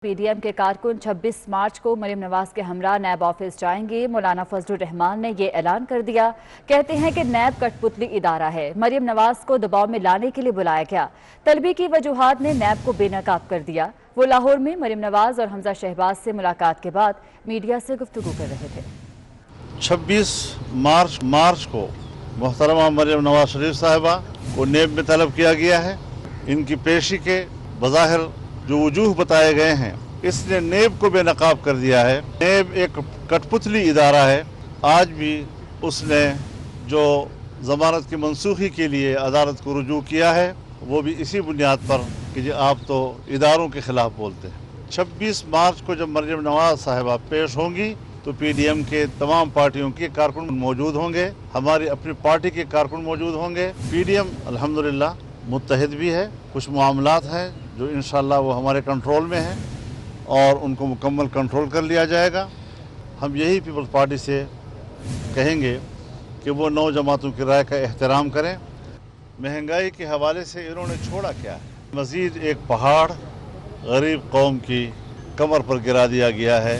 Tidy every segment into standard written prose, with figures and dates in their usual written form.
P D M کے کارکن 26 مارچ کو مریم نواز کے ہمراہ نیب آفس جائیں گے۔ مولانا فضل الرحمان نے یہ اعلان کر دیا۔ کہتے ہیں کہ نیب کٹ پتلی ادارہ ہے، مریم نواز کو دباؤ میں لانے کے لیے بلایا گیا۔ طلبی کی وجوہات نے نیب کو بے نقاب کر دیا۔ وہ لاہور میں مریم نواز اور حمزہ شہباز سے ملاقات کے بعد میڈیا سے گفتگو کر رہے تھے۔ 26 مارچ کو محترمہ مریم نواز شریف صاحبہ کو نیب میں طلب کیا گیا ہے۔ ان کی پیشی کے بظاہر جو وجوہ بتائے گئے ہیں، اس نے نیب کو بے نقاب کر دیا ہے۔ نیب ایک کٹ پتلی ادارہ ہے۔ آج بھی اس نے جو ضمانت کی منسوخی کے لیے عدالت کو رجوع کیا ہے، وہ بھی اسی بنیاد پر کہ جی آپ تو اداروں کے خلاف بولتے ہیں۔ 26 مارچ کو جب مریم نواز صاحبہ پیش ہوں گی تو پی ڈی ایم کے تمام پارٹیوں کے کارکن موجود ہوں گے، ہماری اپنی پارٹی کے کارکن موجود ہوں گے۔ پی ڈی ایم الحمدللہ متحد بھی ہے، کچھ معاملات ہیں جو انشاءاللہ وہ ہمارے کنٹرول میں ہیں اور ان کو مکمل کنٹرول کر لیا جائے گا۔ ہم یہی پیپلز پارٹی سے کہیں گے کہ وہ 9 جماعتوں کی رائے کا احترام کریں۔ مہنگائی کے حوالے سے انہوں نے چھوڑا کیا ہے؟ مزید ایک پہاڑ غریب قوم کی کمر پر گرا دیا گیا ہے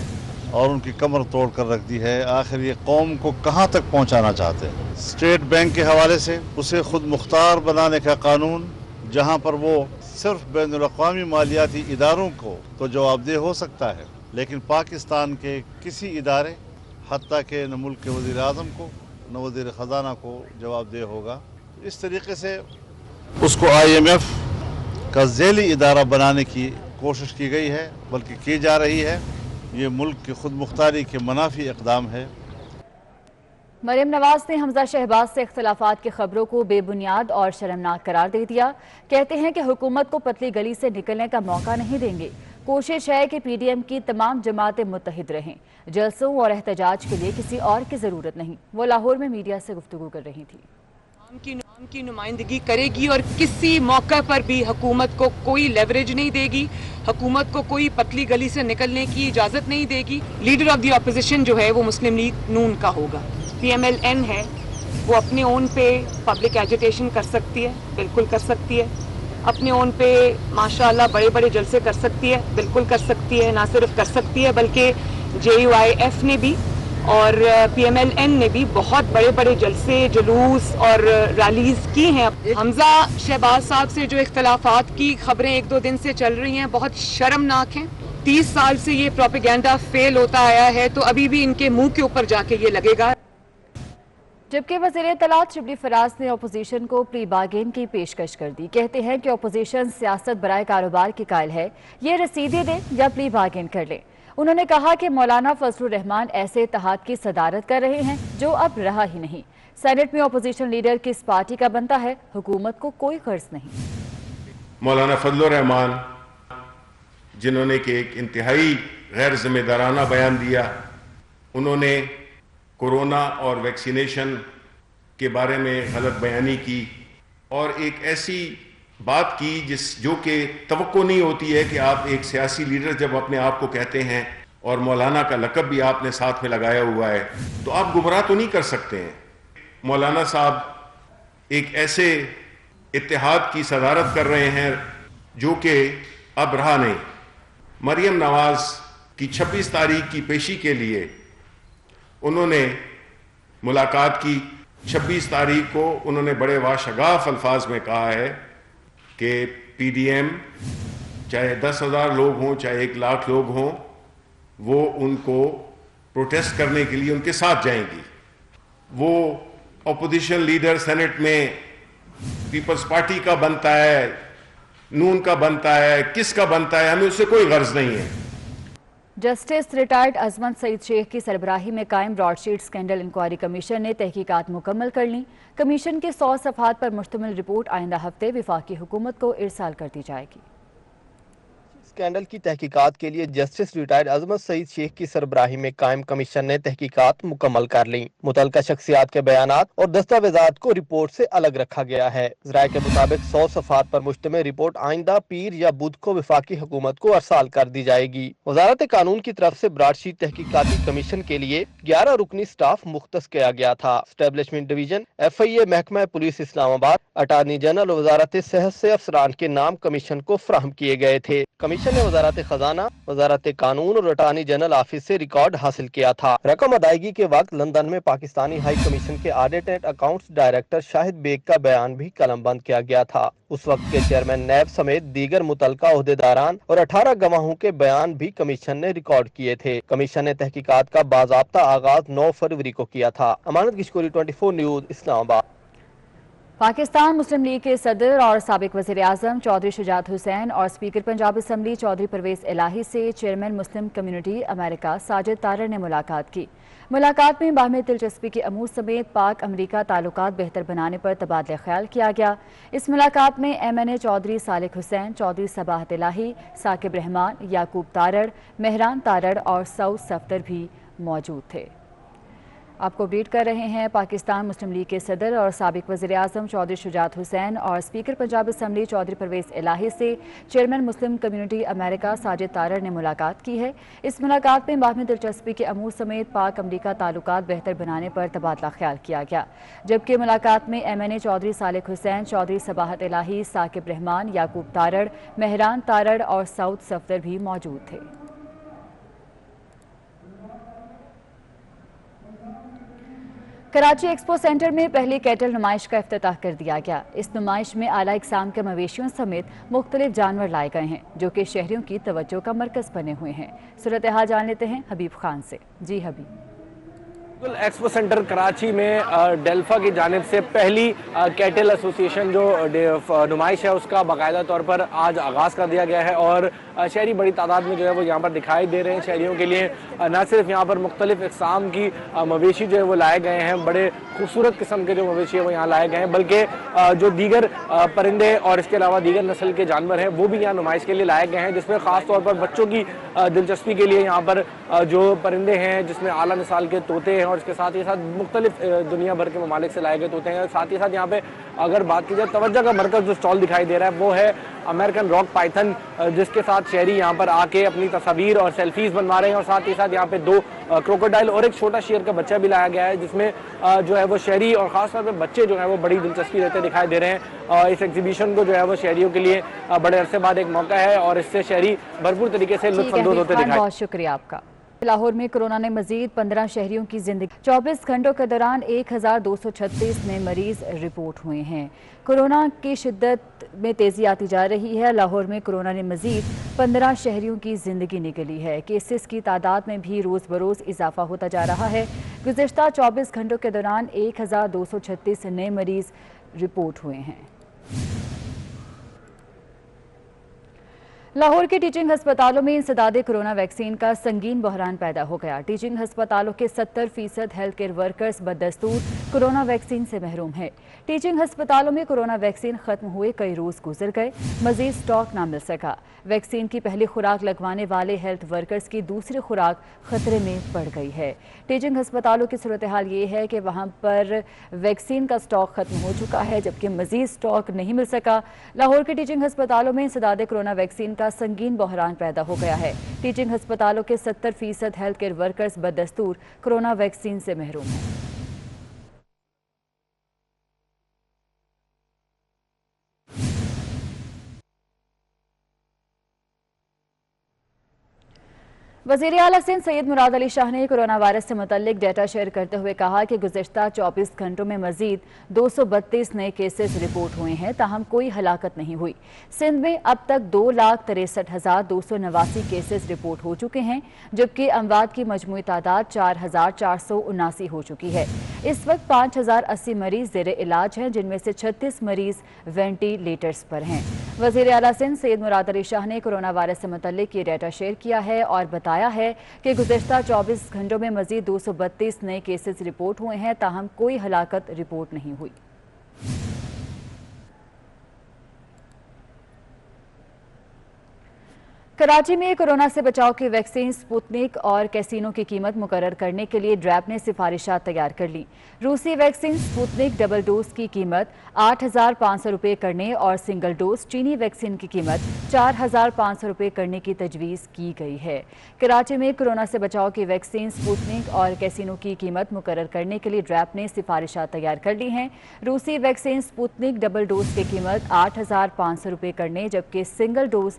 اور ان کی کمر توڑ کر رکھ دی ہے۔ آخر یہ قوم کو کہاں تک پہنچانا چاہتے ہیں؟ اسٹیٹ بینک کے حوالے سے اسے خود مختار بنانے کا قانون، جہاں پر وہ صرف بین الاقوامی مالیاتی اداروں کو تو جواب دہ ہو سکتا ہے، لیکن پاکستان کے کسی ادارے، حتیٰ کہ نہ ملک کے وزیر اعظم کو نہ وزیر خزانہ کو جواب دہ ہوگا۔ اس طریقے سے اس کو آئی ایم ایف کا ذیلی ادارہ بنانے کی کوشش کی گئی ہے، بلکہ کی جا رہی ہے۔ یہ ملک کی خود مختاری کے منافی اقدام ہے۔ مریم نواز نے حمزہ شہباز سے اختلافات کی خبروں کو بے بنیاد اور شرمناک قرار دے دیا۔ کہتے ہیں کہ حکومت کو پتلی گلی سے نکلنے کا موقع نہیں دیں گے۔ کوشش ہے کہ پی ڈی ایم کی تمام جماعتیں متحد رہیں۔ جلسوں اور احتجاج کے لیے کسی اور کی ضرورت نہیں۔ وہ لاہور میں میڈیا سے گفتگو کر رہی تھی۔ عوام کی نمائندگی کرے گی اور کسی موقع پر بھی حکومت کو کوئی لیوریج نہیں دے گی، حکومت کو کوئی پتلی گلی سے نکلنے کی اجازت نہیں دے گی۔ لیڈر آف دی اپوزیشن جو ہے وہ مسلم لیگ نون کا ہوگا۔ پی ایم ایل این ہے، وہ اپنے اون پہ پبلک ایجیٹیشن کر سکتی ہے، بالکل کر سکتی ہے۔ اپنے اون پہ ماشاءاللہ بڑے بڑے جلسے کر سکتی ہے، بالکل کر سکتی ہے۔ نہ صرف کر سکتی ہے بلکہ جے یو آئی ایف نے بھی اور پی ایم ایل این نے بھی بہت بڑے بڑے جلسے، جلوس اور ریلیز کی ہیں۔ حمزہ شہباز صاحب سے جو اختلافات کی خبریں 1-2 دن سے چل رہی ہیں، بہت شرمناک ہیں۔ 30 سال سے یہ پروپیگنڈا فیل ہوتا آیا ہے تو ابھی بھی ان کے منہ کے اوپر جا کے یہ لگے گا۔ جبکہ وزیر اطلاعات شبلی فراز نے اپوزیشن کو پری بارگین کی پیشکش کر دی۔ کہتے ہیں کہ اپوزیشن سیاست برائے کاروبار کی قائل ہے، یہ رسیدیں دیں یا پری بارگین کر لیں۔ انہوں نے کہا کہ مولانا فضل الرحمان ایسے اتحاد کی صدارت کر رہے ہیں جو اب رہا ہی نہیں۔ سینٹ میں اپوزیشن لیڈر کس پارٹی کا بنتا ہے، حکومت کو کوئی غرض نہیں۔ مولانا فضل الرحمان جنہوں نے کہ ایک انتہائی غیر ذمہ دارانہ بیان دیا، انہوں نے کورونا اور ویکسینیشن کے بارے میں غلط بیانی کی اور ایک ایسی بات کی جو کہ توقع نہیں ہوتی ہے کہ آپ ایک سیاسی لیڈر جب اپنے آپ کو کہتے ہیں اور مولانا کا لقب بھی آپ نے ساتھ میں لگایا ہوا ہے تو آپ گمراہ تو نہیں کر سکتے ہیں۔ مولانا صاحب ایک ایسے اتحاد کی صدارت کر رہے ہیں جو کہ اب رہا نہیں۔ مریم نواز کی 26 تاریخ کی پیشی کے لیے انہوں نے ملاقات کی۔ 26 تاریخ کو انہوں نے بڑے واشگاف الفاظ میں کہا ہے کہ پی ڈی ایم چاہے 10,000 لوگ ہوں چاہے 1 لاکھ لوگ ہوں، وہ ان کو پروٹیسٹ کرنے کے لیے ان کے ساتھ جائیں گی۔ وہ اپوزیشن لیڈر سینٹ میں پیپلز پارٹی کا بنتا ہے، نون کا بنتا ہے، کس کا بنتا ہے، ہمیں اس سے کوئی غرض نہیں ہے۔ جسٹس ریٹائرڈ عظمت سعید شیخ کی سربراہی میں قائم Broadsheet scandal inquiry commission نے تحقیقات مکمل کر لیں۔ کمیشن کی 100 صفحات پر مشتمل رپورٹ آئندہ ہفتے وفاقی حکومت کو ارسال کر دی جائے گی۔ اسکینڈل کی تحقیقات کے لیے جسٹس ریٹائرڈ عظمت سعید شیخ کی سربراہی میں قائم کمیشن نے تحقیقات مکمل کر لیں۔ متعلقہ شخصیات کے بیانات اور دستاویزات کو رپورٹ سے الگ رکھا گیا ہے۔ ذرائع کے مطابق 100 صفحات پر مشتمل رپورٹ آئندہ پیر یا بدھ کو وفاقی حکومت کو ارسال کر دی جائے گی۔ وزارت قانون کی طرف سے براڈ شیٹ تحقیقاتی کمیشن کے لیے 11 رکنی سٹاف مختص کیا گیا تھا۔ اسٹیبلشمنٹ ڈویژن، ایف آئی اے، محکمہ پولیس اسلام آباد، اٹارنی جنرل و وزارت صحت سے افسران کے نام کمیشن کو فراہم کیے گئے تھے۔ کمیشن کمیشن نے وزارت خزانہ، وزارت قانون اور اٹارنی جنرل آفس سے ریکارڈ حاصل کیا تھا۔ رقم ادائیگی کے وقت لندن میں پاکستانی ہائی کمیشن کے audit and accounts director Shahid Baig کا بیان بھی قلم بند کیا گیا تھا۔ اس وقت کے چیئرمین نیب سمیت دیگر متعلقہ عہدیداران اور 18 گواہوں کے بیان بھی کمیشن نے ریکارڈ کیے تھے۔ کمیشن نے تحقیقات کا باضابطہ آغاز 9 فروری کو کیا تھا۔ امانت کشکوری، 24 نیوز، اسلام آباد۔ پاکستان مسلم لیگ کے صدر اور سابق وزیر اعظم چودھری شجاعت حسین اور اسپیکر پنجاب اسمبلی چودھری پرویز الہی سے چیئرمین مسلم کمیونٹی امریکہ ساجد تارڑ نے ملاقات کی۔ ملاقات میں باہمی دلچسپی کے امور سمیت پاک امریکہ تعلقات بہتر بنانے پر تبادلہ خیال کیا گیا۔ اس ملاقات میں MNA چودھری صالح حسین، چودھری صباحت الہی، ثاقب رحمان، یعقوب تارڑ، مہران تارڑ اور سعود صفدر بھی موجود تھے۔ آپ کو اپڈیٹ کر رہے ہیں پاکستان مسلم لیگ کے صدر اور سابق وزیر اعظم چودھری شجاعت حسین اور اسپیکر پنجاب اسمبلی چودھری پرویز الہی سے چیئرمین مسلم کمیونٹی امریکہ ساجد تارڑ نے ملاقات کی ہے۔ اس ملاقات میں باہمی دلچسپی کے امور سمیت پاک امریکہ تعلقات بہتر بنانے پر تبادلہ خیال کیا گیا، جبکہ ملاقات میں MNA چودھری صالح حسین، چودھری صباحت الہی، ثاقب رحمان، یعقوب تارڑ، مہران تارڑ اور سعود صفدر بھی موجود تھے۔ کراچی ایکسپو سینٹر میں پہلی کیٹل نمائش کا افتتاح کر دیا گیا۔ اس نمائش میں اعلیٰ اقسام کے مویشیوں سمیت مختلف جانور لائے گئے ہیں جو کہ شہریوں کی توجہ کا مرکز بنے ہوئے ہیں۔ صورتحال جان لیتے ہیں حبیب خان سے۔ جی حبیب۔ ایکسپو سینٹر کراچی میں ڈیلفا کی جانب سے پہلی کیٹل ایسوسی ایشن جو نمائش ہے اس کا باقاعدہ طور پر آج آغاز کر دیا گیا ہے اور شہری بڑی تعداد میں جو ہے وہ یہاں پر دکھائی دے رہے ہیں۔ شہریوں کے لیے نہ صرف یہاں پر مختلف اقسام کی مویشی جو ہے وہ لائے گئے ہیں، بڑے خوبصورت قسم کے جو مویشی ہے وہ یہاں لائے گئے ہیں، بلکہ جو دیگر پرندے اور اس کے علاوہ دیگر نسل کے جانور ہیں وہ بھی یہاں نمائش کے لیے لائے گئے ہیں، جس میں خاص طور پر بچوں کی دلچسپی کے لیے یہاں پر جو پرندے ہیں جس میں اعلیٰ نسل کے طوطے ہیں اور اس کے ساتھ ہی ساتھ مختلف دنیا بھر کے ممالک سے لائے گئے طوطے ہیں۔ ساتھ ہی ساتھ یہاں پہ اگر بات کی جائے توجہ کا مرکز جو سٹال دکھائی دے رہا ہے وہ ہے امریکن راک پائتھن، جس کے ساتھ شہری یہاں پر آ کے اپنی تصاویر اور سیلفیز بنوا رہے ہیں، اور ساتھ ہی ساتھ یہاں پہ 2 کروکوڈائل اور ایک چھوٹا شیر کا بچہ بھی لایا گیا ہے، جس میں جو ہے وہ شہری اور خاص طور پہ بچے جو ہیں وہ بڑی دلچسپی لیتے دکھائی دے رہے ہیں۔ اس ایگزیبیشن کو جو ہے وہ شہریوں کے لیے بڑے عرصے بعد ایک موقع ہے اور اس سے شہری بھرپور طریقے سے لطف اندوز ہوتے دکھائی۔ بہت شکریہ آپ کا۔ لاہور میں کورونا نے مزید 15 شہریوں کی زندگی 24 گھنٹوں کے دوران 1236 نئے مریض رپورٹ ہوئے ہیں۔ کورونا کی شدت میں تیزی آتی جا رہی ہے۔ لاہور میں کورونا نے مزید 15 شہریوں کی زندگی نگلی ہے۔ کیسز کی تعداد میں بھی روز بروز اضافہ ہوتا جا رہا ہے۔ گزشتہ 24 گھنٹوں کے دوران 1236 نئے مریض رپورٹ ہوئے ہیں۔ لاہور کے ٹیچنگ ہسپتالوں میں انسداد کرونا ویکسین کا سنگین بحران پیدا ہو گیا۔ ٹیچنگ ہسپتالوں کے 70% ہیلتھ کیئر ورکرز بدستور کورونا ویکسین سے محروم ہیں۔ ٹیچنگ ہسپتالوں میں کورونا ویکسین ختم ہوئے کئی روز گزر گئے، مزید سٹاک نہ مل سکا۔ ویکسین کی پہلی خوراک لگوانے والے ہیلتھ ورکرز کی دوسری خوراک خطرے میں پڑ گئی ہے۔ ٹیچنگ ہسپتالوں کی صورتحال یہ ہے کہ وہاں پر ویکسین کا سٹاک ختم ہو چکا ہے جبکہ مزید سٹاک نہیں مل سکا۔ لاہور کے ٹیچنگ ہسپتالوں میں انسداد کورونا ویکسین کا سنگین بحران پیدا ہو گیا ہے۔ ٹیچنگ ہسپتالوں کے 70% ہیلتھ کیئر ورکرز بدستور کورونا ویکسین سے محروم ہیں۔ وزیر اعلیٰ سندھ سید مراد علی شاہ نے کورونا وائرس سے متعلق ڈیٹا شیئر کرتے ہوئے کہا کہ گزشتہ 24 گھنٹوں میں مزید 232 نئے کیسز رپورٹ ہوئے ہیں، تاہم کوئی ہلاکت نہیں ہوئی۔ سندھ میں اب تک 2,63,289 کیسز رپورٹ ہو چکے ہیں، جبکہ اموات کی مجموعی تعداد 4,479 ہو چکی ہے۔ اس وقت 5,080 مریض زیر علاج ہیں، جن میں سے 36 مریض وینٹی لیٹرز پر ہیں۔ وزیر اعلیٰ سندھ سید مراد علی شاہ نے کورونا وائرس سے متعلق یہ ڈیٹا شیئر کیا ہے اور بتایا ہے کہ گزشتہ 24 گھنٹوں میں مزید 232 نئے کیسز رپورٹ ہوئے ہیں، تاہم کوئی ہلاکت رپورٹ نہیں ہوئی۔ کراچی میں کورونا سے بچاؤ کی ویکسین سپوتنک اور کیسینو کی قیمت مقرر کرنے کے لیے ڈریپ نے سفارشات تیار کر لی۔ روسی ویکسین سپوتنک ڈبل ڈوز کی قیمت 8,500 روپے کرنے اور سنگل ڈوز چینی ویکسین کی قیمت 4,500 روپے کرنے کی تجویز کی گئی ہے۔ کراچی میں کورونا سے بچاؤ کی ویکسین سپوتنک اور کیسینو کی قیمت مقرر کرنے کے لیے ڈریپ نے سفارشات تیار کر لی ہیں۔ روسی ویکسین سپوتنک ڈبل ڈوز کی قیمت 8,500 روپے کرنے جبکہ سنگل ڈوز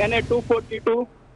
NA 242